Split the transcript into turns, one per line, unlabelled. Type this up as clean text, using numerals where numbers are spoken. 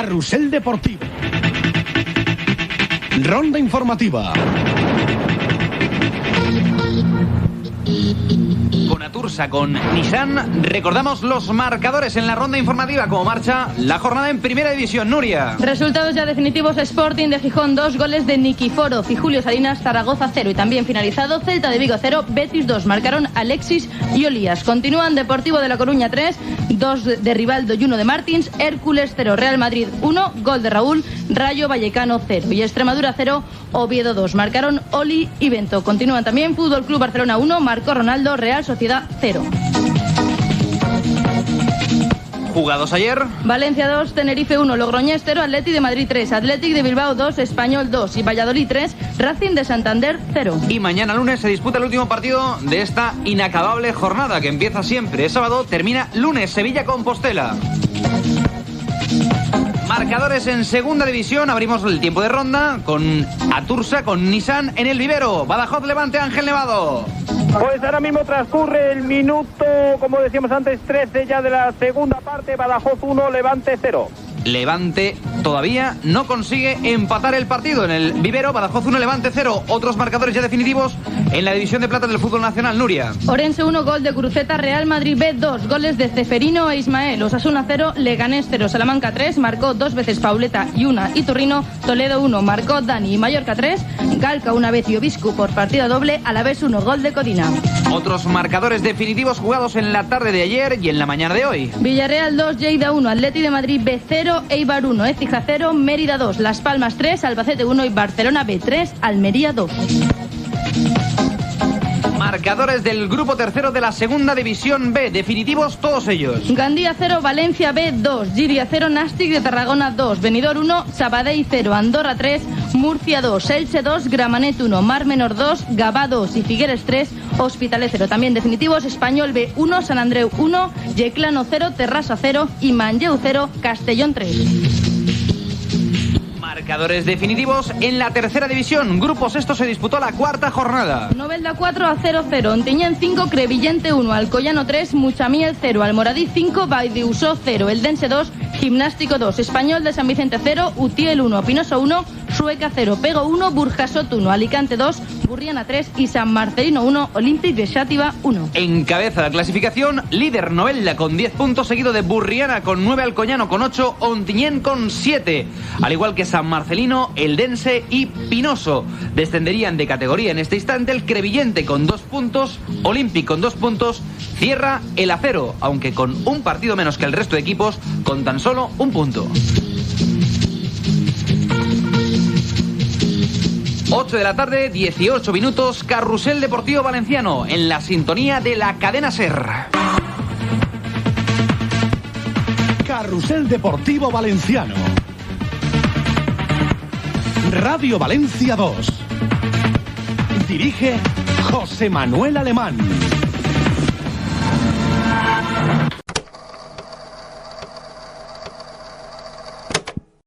Carrusel Deportivo. Ronda informativa.
Con Atursa, con Nissan, recordamos los marcadores en la ronda informativa, como marcha la jornada en Primera División. Nuria.
Resultados ya definitivos: Sporting de Gijón 2, goles de Nikiforov y Julio Salinas, Zaragoza 0. Y también finalizado, Celta de Vigo 0, Betis 2, marcaron Alexis y Olías. Continúan Deportivo de La Coruña 3, 2 de Rivaldo y 1 de Martins, Hércules 0, Real Madrid 1, gol de Raúl, Rayo Vallecano 0 y Extremadura 0, Oviedo 2, marcaron Oli y Bento. Continúan también Fútbol Club Barcelona 1, marcó Ronaldo, Real Sociedad 0.
Jugados ayer:
Valencia 2, Tenerife 1, Logroñés 0, Atleti de Madrid 3, Athletic de Bilbao 2, Español 2 y Valladolid 3, Racing de Santander 0.
Y mañana lunes se disputa el último partido de esta inacabable jornada que empieza siempre. Es sábado, termina lunes, Sevilla-Compostela. Marcadores en Segunda División. Abrimos el tiempo de ronda con Atursa, con Nissan en el vivero. Badajoz Levante, Ángel Nevado.
Pues ahora mismo transcurre el minuto, como decíamos antes, 13 ya de la segunda parte. Badajoz 1, Levante 0.
Levante todavía no consigue empatar el partido en el vivero. Badajoz 1, Levante 0. Otros marcadores ya definitivos en la división de plata del fútbol nacional. Nuria.
Orense 1, gol de Cruzeta, Real Madrid B 2, goles de Ceferino e Ismael. Osasuna 0, Leganés 0, Salamanca 3, marcó 2 veces Pauleta y 1 Iturrino. Toledo 1, marcó Dani y Mallorca 3, Galca 1 vez y Obiscu por partida doble. Alavés 1, gol de Codina.
Otros marcadores definitivos jugados en la tarde de ayer y en la mañana de hoy:
Villarreal 2, Lleida 1, Atleti de Madrid B 0, Eibar 1, Écija 0, Mérida 2, Las Palmas 3, Albacete 1 y Barcelona B 3, Almería 2.
Marcadores del grupo tercero de la Segunda División B, definitivos todos ellos:
Gandía 0, Valencia B 2, Giria 0, Nàstic de Tarragona 2, Benidorm 1, Sabadell 0, Andorra 3, Murcia 2, Elche 2, Gramenet 1, Mar Menor 2, Gavà 2 y Figueres 3, Hospitalet 0. También definitivos: Español B 1, Sant Andreu 1, Yeclano 0, Terrassa 0 y Manlleu 0, Castellón 3.
Marcadores definitivos en la Tercera División. Grupo sexto se disputó la cuarta jornada.
Novelda 4 a 0-0, Ontinyent 5, Crevillente 1, Alcoyano 3, Muchamiel 0, Almoradí 5, Valldiusó 0, Eldense 2, Gimnástico 2, Español de San Vicente 0, Utiel 1, Pinoso 1, Sueca 0, Pego 1, Burjasot 1, Alicante 2, Burriana 3 y San Marcelino 1, Olympic de Xàtiva 1.
Encabeza la clasificación, líder Novelda con 10 puntos, seguido de Burriana con 9, Alcoyano con 8, Ontinyent con 7, al igual que San Marcelino, Eldense y Pinoso. Descenderían de categoría en este instante el Crevillente con 2 puntos, Olympic con 2 puntos, cierra el Acero, aunque con un partido menos que el resto de equipos, con tan solo un punto. 8 de la tarde, 18 minutos, Carrusel Deportivo Valenciano, en la sintonía de la cadena SER.
Carrusel Deportivo Valenciano. Radio Valencia 2. Dirige José Manuel Alemán.